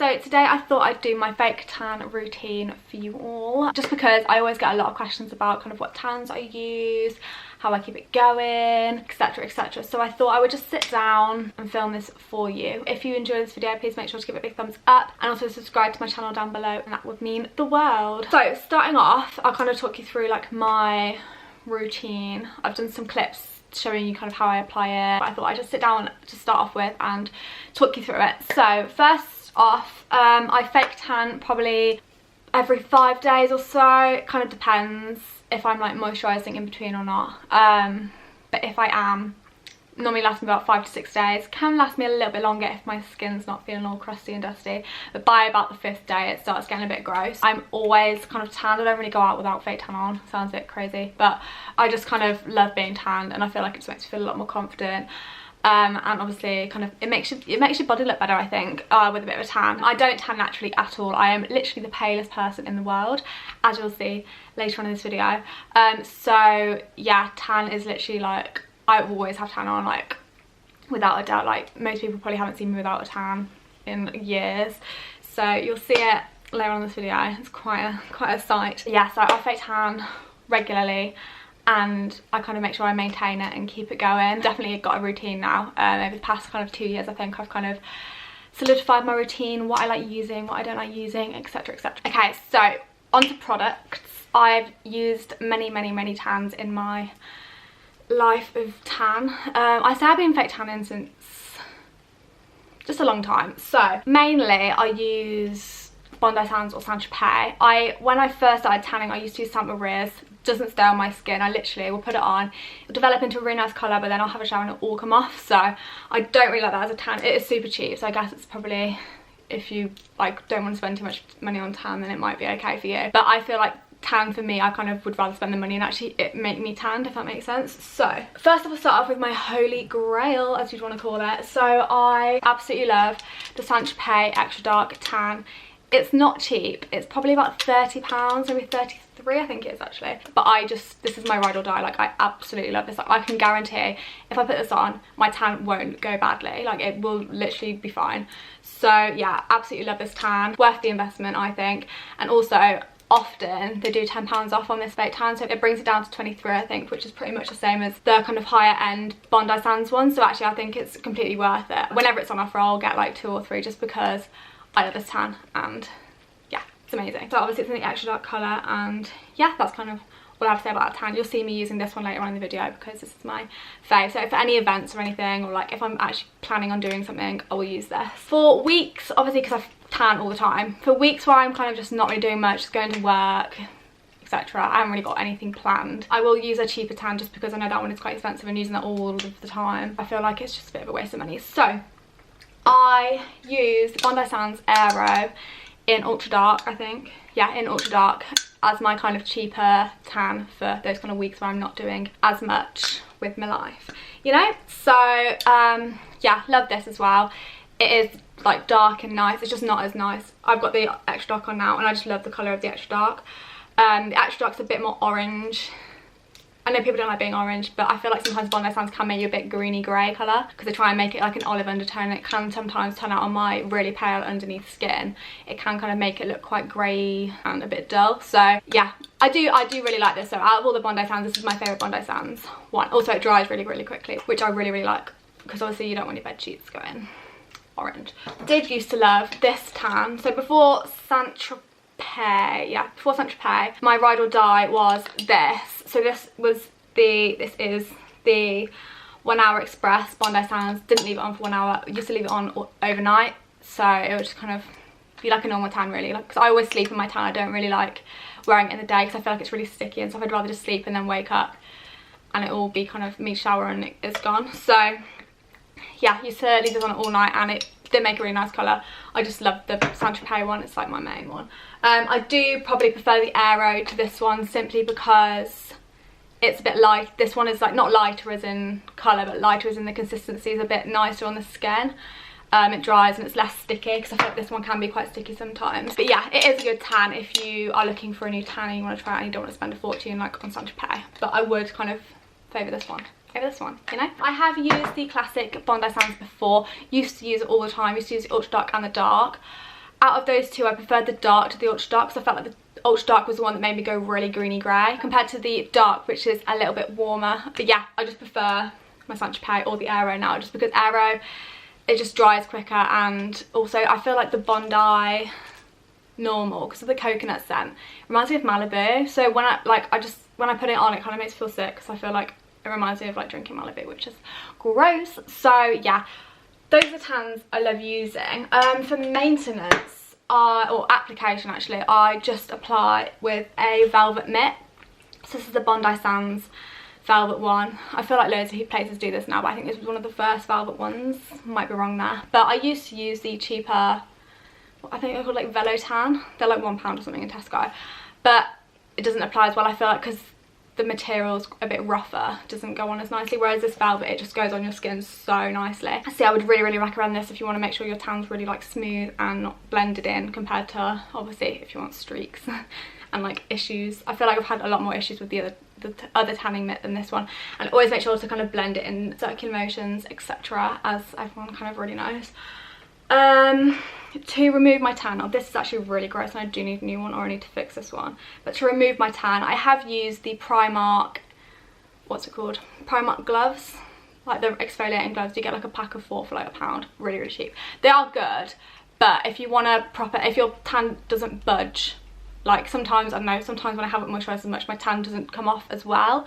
so today I thought I'd do my fake tan routine for you all, just because I always get a lot of questions about kind of what tans I use, how I keep it going, etc, etc. So I thought I would just sit down and film this for you. If you enjoyed this video, please make sure to give it a big thumbs up and also subscribe to my channel down below, and that would mean the world. So starting off, I'll kind of talk you through like my routine. I've done some clips showing you kind of how I apply it, but I thought I'd just sit down to start off with and talk you through it. So first off, I fake tan probably every 5 days or so. It kind of depends if I'm like moisturising in between or not, but if I am, normally lasts me about 5 to 6 days. Can last me a little bit longer if my skin's not feeling all crusty and dusty, but by about the 5th day it starts getting a bit gross. I'm always kind of tanned. I don't really go out without fake tan on. Sounds a bit crazy, but I just kind of love being tanned, and I feel like it just makes me feel a lot more confident. And obviously kind of it makes your body look better, I think, with a bit of a tan. I don't tan naturally at all. I am literally the palest person in the world, as you'll see later on in this video. So yeah, tan is literally like, I always have tan on, like without a doubt. Like most people probably haven't seen me without a tan in years, so you'll see it later on in this video. It's quite a sight. Yeah, so I fake tan regularly, and I kind of make sure I maintain it and keep it going. Definitely got a routine now. Over the past kind of 2 years, I think I've kind of solidified my routine, what I like using, what I don't like using, etc, etc. Okay, so onto products. I've used many tans in my life of tan. I say I've been fake tanning since just a long time. So mainly I use Bondi Sands or Saint Tropez. When I first started tanning, I used to use Saint Laurier's. Doesn't stay on my skin. I literally will put it on, it'll develop into a really nice colour, but then I'll have a shower and it'll all come off. So I don't really like that as a tan. It is super cheap, so I guess it's probably, if you like don't want to spend too much money on tan, then it might be okay for you. But I feel like tan for me, I kind of would rather spend the money and actually it make me tanned, if that makes sense. So first of all, start off with my holy grail, as you'd want to call it. So I absolutely love the Saint Tropez Extra Dark Tan. It's not cheap. It's probably about £30, maybe 33 I think it is actually. But this is my ride or die. Like I absolutely love this. Like I can guarantee if I put this on, my tan won't go badly. Like it will literally be fine. So yeah, absolutely love this tan. Worth the investment, I think. And also, often they do £10 off on this fake tan, so it brings it down to 23 I think, which is pretty much the same as the kind of higher end Bondi Sands one. So actually I think it's completely worth it. Whenever it's on offer, I'll get like 2 or 3 just because I love this tan, and yeah, it's amazing. So obviously it's in the extra dark colour, and yeah, that's kind of all I have to say about that tan. You'll see me using this one later on in the video because this is my fave. So for any events or anything, or like if I'm actually planning on doing something, I will use this. For weeks, obviously because I tan all the time, for weeks where I'm kind of just not really doing much, just going to work, etc, I haven't really got anything planned, I will use a cheaper tan just because I know that one is quite expensive, and using that all of the time, I feel like it's just a bit of a waste of money. So I use the Bondi Sands Aero in Ultra Dark, I think. Yeah, in Ultra Dark, as my kind of cheaper tan for those kind of weeks where I'm not doing as much with my life, you know? So yeah, love this as well. It is like dark and nice. It's just not as nice. I've got the extra dark on now, and I just love the colour of the extra dark. The extra dark's a bit more orange. I know people don't like being orange, but I feel like sometimes Bondi Sands can make you a bit greeny grey colour because they try and make it like an olive undertone, and it can sometimes turn out on my really pale underneath skin. It can kind of make it look quite grey and a bit dull. So yeah, I do really like this. So out of all the Bondi Sands, this is my favourite Bondi Sands one. Also it dries really quickly, which I really like, because obviously you don't want your bed sheets going orange. I did used to love this tan. So before Saint Tropez, yeah, before Saint Tropez, my ride or die was this. So this is the 1 hour express Bondi Sands. Didn't leave it on for 1 hour. Used to leave it on overnight, so it would just kind of be like a normal tan really. Like, because I always sleep in my tan. I don't really like wearing it in the day because I feel like it's really sticky and stuff. I'd rather just sleep and then wake up and it will be kind of me shower and it's gone. So yeah, used to leave this on all night, and it did make a really nice colour. I just love the Saint Tropez one. It's like my main one. I do probably prefer the Aero to this one, simply because it's a bit light. This one is like not lighter as in colour, but lighter as in the consistency is a bit nicer on the skin. It dries and it's less sticky, because I feel like this one can be quite sticky sometimes. But yeah, it is a good tan if you are looking for a new tan and you want to try it and you don't want to spend a fortune like on Saint Tropez. But I would kind of favour this one. You know, I have used the classic Bondi Sands before. Used to use it all the time. Used to use the ultra dark and the dark. Out of those two, I preferred the dark to the ultra dark because I felt like the ultra dark was the one that made me go really greeny grey compared to the dark, which is a little bit warmer. But yeah, I just prefer my Saint Tropez or the Aero now, just because Aero, it just dries quicker, and also I feel like the Bondi normal, because of the coconut scent, reminds me of Malibu. So when I when I put it on, it kind of makes me feel sick because I feel like it reminds me of like drinking Malibu, which is gross. So yeah, those are the tans I love using. For maintenance or application, actually, I just apply with a velvet mitt. So this is the Bondi Sands velvet one. I feel like loads of places do this now, but I think this was one of the first velvet ones. Might be wrong there, but I used to use the cheaper, I think they're called like Velo Tan. They're like £1 or something in Tesco, but it doesn't apply as well, I feel like, because the material's a bit rougher, doesn't go on as nicely, whereas this velvet, it just goes on your skin so nicely. So I would really recommend this if you want to make sure your tan's really like smooth and not blended in, compared to obviously if you want streaks and like issues. I feel like I've had a lot more issues with the other tanning mitt than this one, and always make sure to kind of blend it in circular motions, etc., as everyone kind of already knows. To remove my tan, now this is actually really gross and I do need a new one, or I need to fix this one, but to remove my tan, I have used the Primark, what's it called, Primark gloves, like the exfoliating gloves. You get like a pack of 4 for like £1, really cheap. They are good, but if you want to if your tan doesn't budge, like sometimes, I don't know, sometimes when I haven't moisturised as much, my tan doesn't come off as well.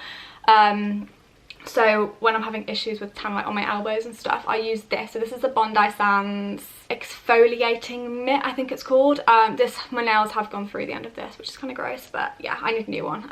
So when I'm having issues with tan, like on my elbows and stuff, I use this. So this is the Bondi Sands exfoliating mitt, I think it's called. My nails have gone through the end of this, which is kind of gross, but yeah, I need a new one.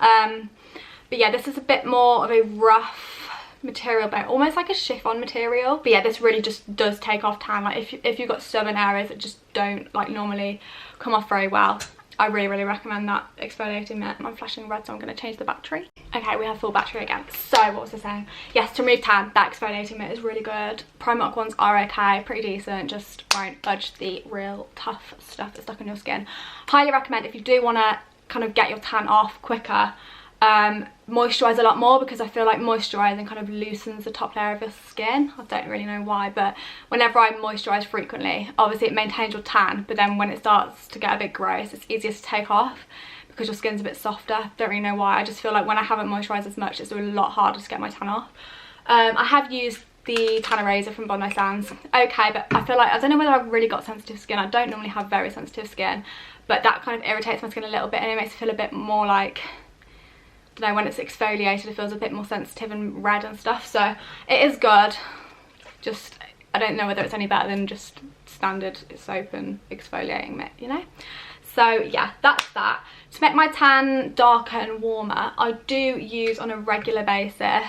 But yeah, this is a bit more of a rough material, but almost like a chiffon material. But yeah, this really just does take off tan. Like if you've got stubborn areas that just don't like normally come off very well, I really recommend that exfoliating mitt. I'm flashing red, so I'm going to change the battery. Okay, we have full battery again. So what was I saying? Yes, to remove tan, that exfoliating mitt is really good. Primark ones are okay, pretty decent, just won't budge the real tough stuff that's stuck on your skin. Highly recommend, if you do want to kind of get your tan off quicker, moisturise a lot more, because I feel like moisturising kind of loosens the top layer of your skin. I don't really know why, but whenever I moisturise frequently, obviously it maintains your tan, but then when it starts to get a bit gross, it's easier to take off because your skin's a bit softer. Don't really know why. I just feel like when I haven't moisturised as much, it's a lot harder to get my tan off. I have used the tan eraser from Bondi Sands. Okay, but I feel like, I don't know whether I've really got sensitive skin. I don't normally have very sensitive skin, but that kind of irritates my skin a little bit, and it makes me feel a bit more like, I don't know, when it's exfoliated it feels a bit more sensitive and red and stuff. So it is good, just I don't know whether it's any better than just standard soap and exfoliating mitt, you know. So yeah, that's that. To make my tan darker and warmer, I do use on a regular basis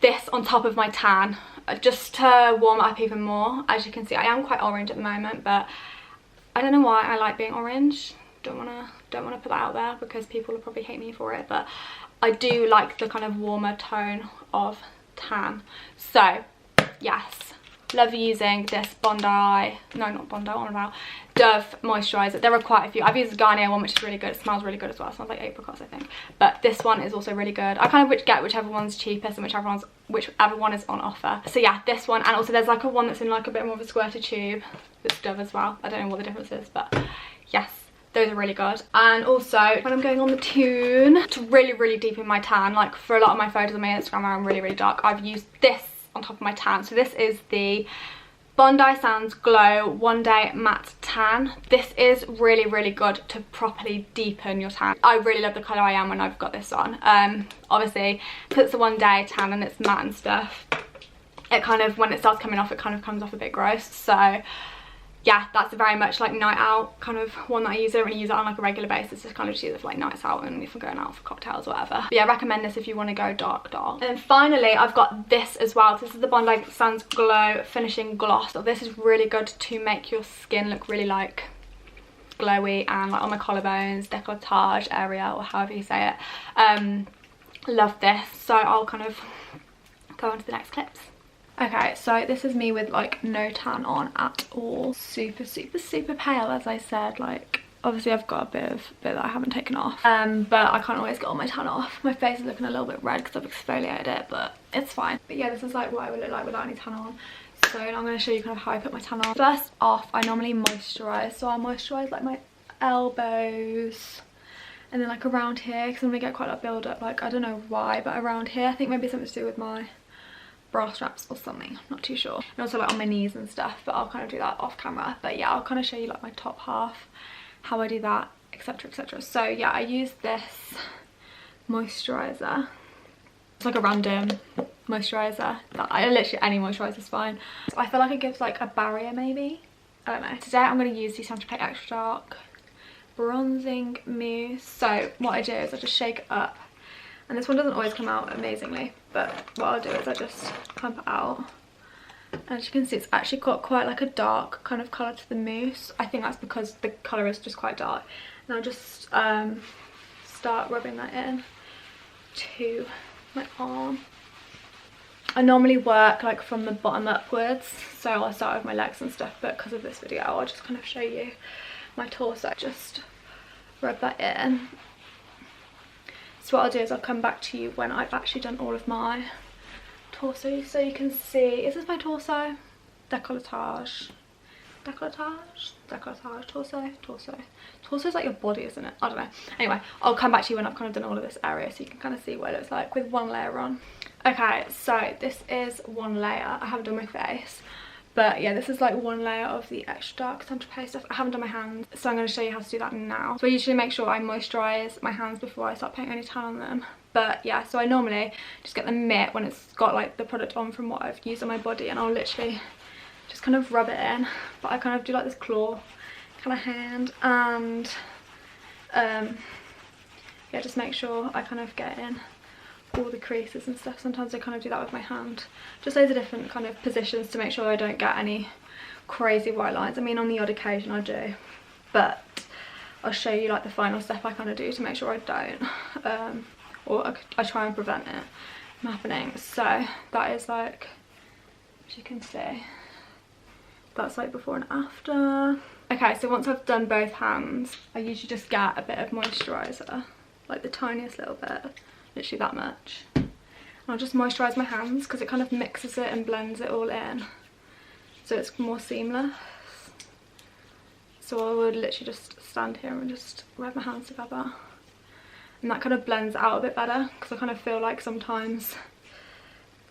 this on top of my tan, just to warm it up even more. As you can see, I am quite orange at the moment, but I don't know why I like being orange. Don't wanna put that out there because people will probably hate me for it, but I do like the kind of warmer tone of tan. So yes, love using this Dove moisturiser. There are quite a few. I've used the Garnier one, which is really good. It smells really good as well. It smells like apricots, I think, but this one is also really good. I kind of get whichever one's cheapest and whichever one is on offer. So yeah, this one, and also there's like a one that's in like a bit more of a squirted tube that's Dove as well. I don't know what the difference is, but yes, those are really good. And also when I'm going on the tune to really deepen my tan, like for a lot of my photos on my Instagram where I'm really dark, I've used this on top of my tan. So this is the Bondi Sands Glow One Day Matte Tan. This is really good to properly deepen your tan. I really love the colour I am when I've got this on. Obviously because it's a one day tan and it's matte and stuff, it kind of, when it starts coming off, it kind of comes off a bit gross. So yeah, that's very much like night out kind of one that I use. I don't really use it on like a regular basis, just kind of use it for like nights out and if I'm going out for cocktails or whatever. But yeah, I recommend this if you want to go dark. And then finally I've got this as well. This is the Bondi Sands Glow Finishing Gloss. So this is really good to make your skin look really like glowy and like on my collarbones, décolletage area, or however you say it. Love this. So I'll kind of go on to the next clips. Okay, so this is me with like no tan on at all. Super pale, as I said. Like obviously I've got a bit that I haven't taken off, but I can't always get all my tan off. My face is looking a little bit red because I've exfoliated it, but it's fine. But yeah, this is like what I would look like without any tan on. So I'm going to show you kind of how I put my tan on. First off, I normally moisturise. So I'll moisturise like my elbows and then like around here, because I'm going to get quite a lot of build up, like I don't know why, but around here. I think maybe something to do with my bra straps or something, I'm not too sure. And also like on my knees and stuff, but I'll kind of do that off camera. But yeah, I'll kind of show you like my top half, how I do that, etc, etc. So yeah, I use this moisturiser. It's like a random moisturiser that I literally, any moisturiser is fine. So I feel like it gives like a barrier maybe, I don't know. Today I'm going to use the Tinted Extra Dark Bronzing Mousse. So what I do is I just shake it up, and this one doesn't always come out amazingly, but what I'll do is I just clump it out. As you can see, it's actually got quite like a dark kind of colour to the mousse. I think that's because the colour is just quite dark. And I'll just start rubbing that in to my arm. I normally work like from the bottom upwards, so I'll start with my legs and stuff, but because of this video I'll just kind of show you my torso. Just rub that in. So what I'll do is I'll come back to you when I've actually done all of my torso, so you can see, is this my torso? Decolletage, decolletage, decolletage, torso, torso. Torso is like your body, isn't it? I don't know. Anyway, I'll come back to you when I've kind of done all of this area, so you can kind of see what it looks like with one layer on. Okay, so this is one layer. I haven't done my face, but yeah, this is like one layer of the extra dark Tropez stuff. I haven't done my hands, so I'm going to show you how to do that now. So I usually make sure I moisturise my hands before I start putting any tan on them. But yeah, so I normally just get the mitt when it's got like the product on from what I've used on my body, and I'll literally just kind of rub it in. But I kind of do like this claw kind of hand, and yeah, just make sure I kind of get in all the creases and stuff. Sometimes I kind of do that with my hand, just loads of different kind of positions to make sure I don't get any crazy white lines. I mean, on the odd occasion I do, but I'll show you like the final step I kind of do to make sure I don't, or I try and prevent it from happening. So that is like, as you can see, that's like before and after. Okay, so once I've done both hands, I usually just get a bit of moisturiser, like the tiniest little bit, literally that much. And I'll just moisturise my hands because it kind of mixes it and blends it all in, so it's more seamless. So I would literally just stand here and just rub my hands together, and that kind of blends out a bit better, because I kind of feel like sometimes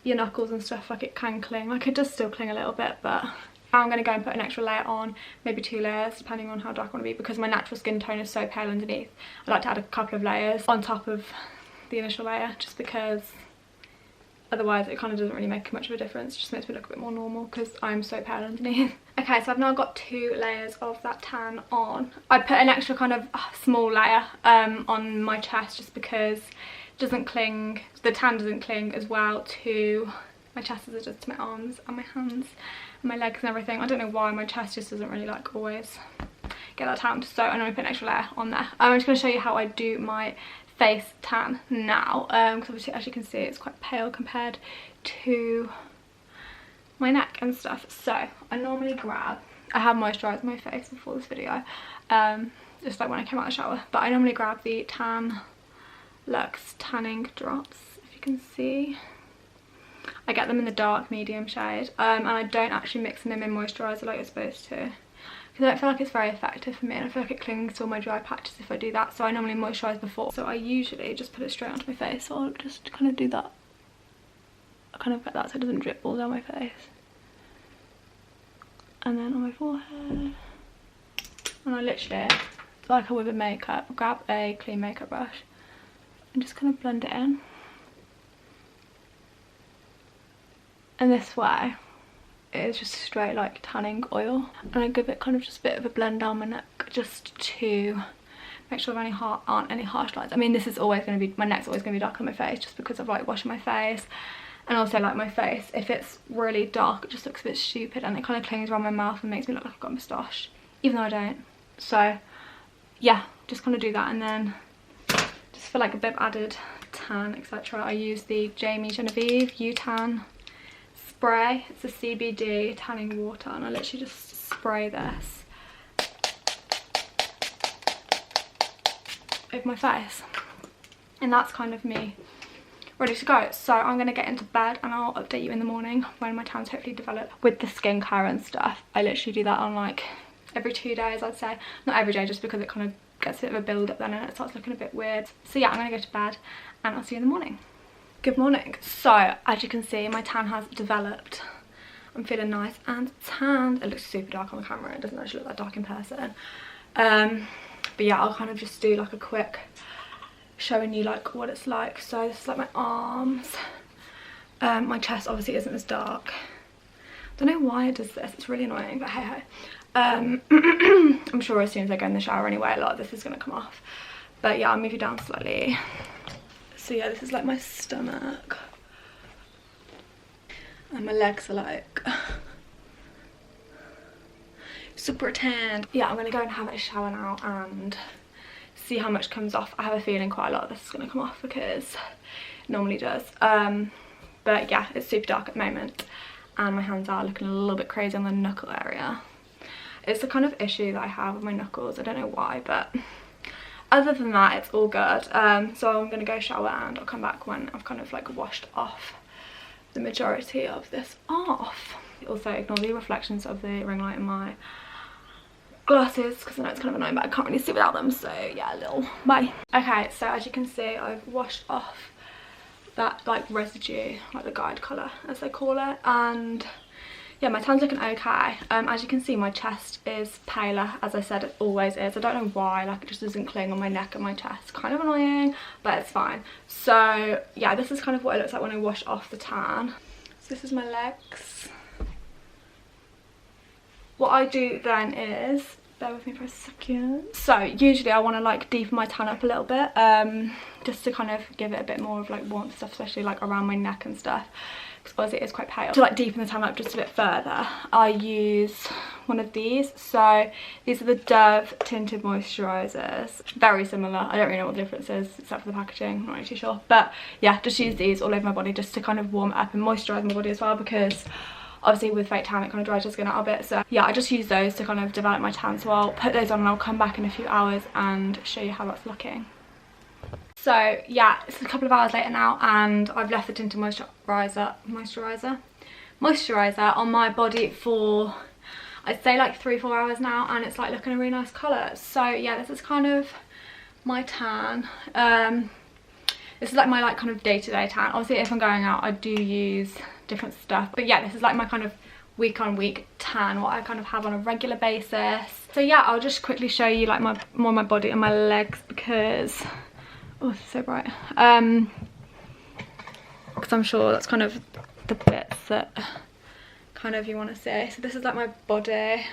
your knuckles and stuff, like it can cling, like it does still cling a little bit, but now I'm going to go and put an extra layer on, maybe 2 layers depending on how dark I want to be, because my natural skin tone is so pale underneath. I like to add a couple of layers on top of the initial layer, just because otherwise it kind of doesn't really make much of a difference. It just makes me look a bit more normal because I'm so pale underneath. Okay, so I've now got 2 layers of that tan on. I put an extra kind of small layer on my chest, just because it doesn't cling, the tan doesn't cling as well to my chest as it does to my arms and my hands and my legs and everything. I don't know why my chest just doesn't really like always get that tanned, so I'm going to put an extra layer on there. I'm just going to show you how I do my face tan now, because obviously, as you can see, it's quite pale compared to my neck and stuff. So I normally grab, I have moisturised my face before this video, just like when I came out of the shower, but I normally grab the Tan Luxe tanning drops, if you can see. I get them in the dark medium shade, and I don't actually mix them in moisturiser like you're supposed to, because I don't feel like it's very effective for me, and I feel like it clings to all my dry patches if I do that. So I normally moisturise before, so I usually just put it straight onto my face. So I'll just kind of do that, I kind of get that so it doesn't drip all down my face, and then on my forehead. And I literally, like I would with makeup, grab a clean makeup brush and just kind of blend it in. And this way it is just straight like tanning oil, and I give it kind of just a bit of a blend down my neck, just to make sure there aren't any harsh lines. I mean, this is always going to be, my neck's always going to be dark on my face, just because of like washing my face, and also like my face, if it's really dark, it just looks a bit stupid, and it kind of clings around my mouth and makes me look like I've got a moustache, even though I don't. So yeah, just kind of do that, and then just for like a bit of added tan, etc., I use the Jamie Genevieve U-Tan spray. It's a CBD tanning water, and I literally just spray this over my face, and that's kind of me ready to go. So I'm gonna get into bed and I'll update you in the morning when my tan's hopefully developed. With the skincare and stuff, I literally do that on like every 2 days, I'd say. Not every day, just because it kind of gets a bit of a build up then and it starts looking a bit weird. So yeah, I'm gonna go to bed and I'll see you in the morning. Good morning. So as you can see, my tan has developed. I'm feeling nice and tanned. It looks super dark on the camera. It doesn't actually look that dark in person. But yeah, I'll kind of just do like a quick showing you like what it's like. So this is like my arms. My chest obviously isn't as dark. Don't know why it does this. It's really annoying, but hey ho. I'm sure as soon as I go in the shower anyway, a lot of this is going to come off. But yeah, I'll move you down slightly. So yeah, this is like my stomach. And my legs are like super tanned. Yeah, I'm gonna go and have a shower now and see how much comes off. I have a feeling quite a lot of this is gonna come off because it normally does. But yeah, it's super dark at the moment and my hands are looking a little bit crazy on the knuckle area. It's the kind of issue that I have with my knuckles. I don't know why, but other than that, it's all good. So I'm gonna go shower and I'll come back when I've kind of like washed off the majority of this off. Also ignore the reflections of the ring light in my glasses because I know it's kind of annoying, but I can't really see without them, so yeah, a little bye. Okay, so as you can see, I've washed off that like residue, like the guide colour as they call it, and yeah, my tan's looking okay. As you can see, my chest is paler, as I said it always is. I don't know why, like it just doesn't cling on my neck and my chest. Kind of annoying, but it's fine. So yeah, this is kind of what it looks like when I wash off the tan. So this is my legs. What I do then is, bear with me for a second. So usually I want to like deepen my tan up a little bit, just to kind of give it a bit more of like warmth stuff, especially like around my neck and stuff. Because it is quite pale. To like deepen the tan up just a bit further, I use one of these. So these are the Dove Tinted moisturisers. Very similar. I don't really know what the difference is except for the packaging. I'm not really too sure. But yeah, just use these all over my body just to kind of warm it up and moisturise my body as well, because obviously with fake tan it kind of dries your skin out a bit. So yeah, I just use those to kind of develop my tan. So I'll put those on and I'll come back in a few hours and show you how that's looking. So yeah, it's a couple of hours later now and I've left the Tinted moisturiser on my body for, I'd say like 3-4 hours now, and it's like looking a really nice colour. So yeah, this is kind of my tan. This is like my like kind of day-to-day tan. Obviously if I'm going out I do use different stuff, but yeah, this is like my kind of week on week tan, what I kind of have on a regular basis. So yeah, I'll just quickly show you like more my body and my legs because oh, it's so bright. Because I'm sure that's kind of the bits that kind of you want to see. So this is like my body,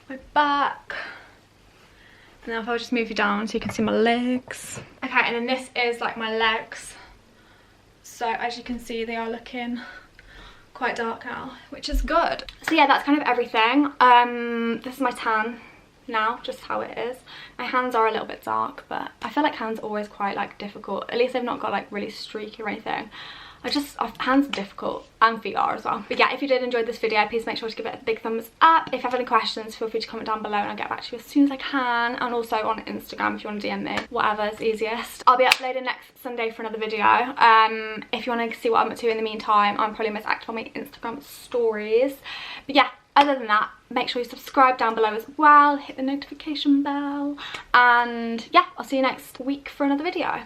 my back, and then if I just move you down so you can see my legs. Okay, and then this is like my legs. So as you can see, they are looking quite dark now, which is good. So yeah, that's kind of everything. This is my tan now, just how it is. My hands are a little bit dark, but I feel like hands are always quite like difficult. At least they've not got like really streaky or anything. Hands are difficult, and feet are as well. But yeah, if you did enjoy this video, please make sure to give it a big thumbs up. If you have any questions, feel free to comment down below and I'll get back to you as soon as I can. And also on Instagram if you want to DM me, whatever is easiest. I'll be uploading next Sunday for another video. If you want to see what I'm up to in the meantime, I'm probably most active on my Instagram stories. But yeah, other than that, make sure you subscribe down below as well, hit the notification bell, and yeah, I'll see you next week for another video.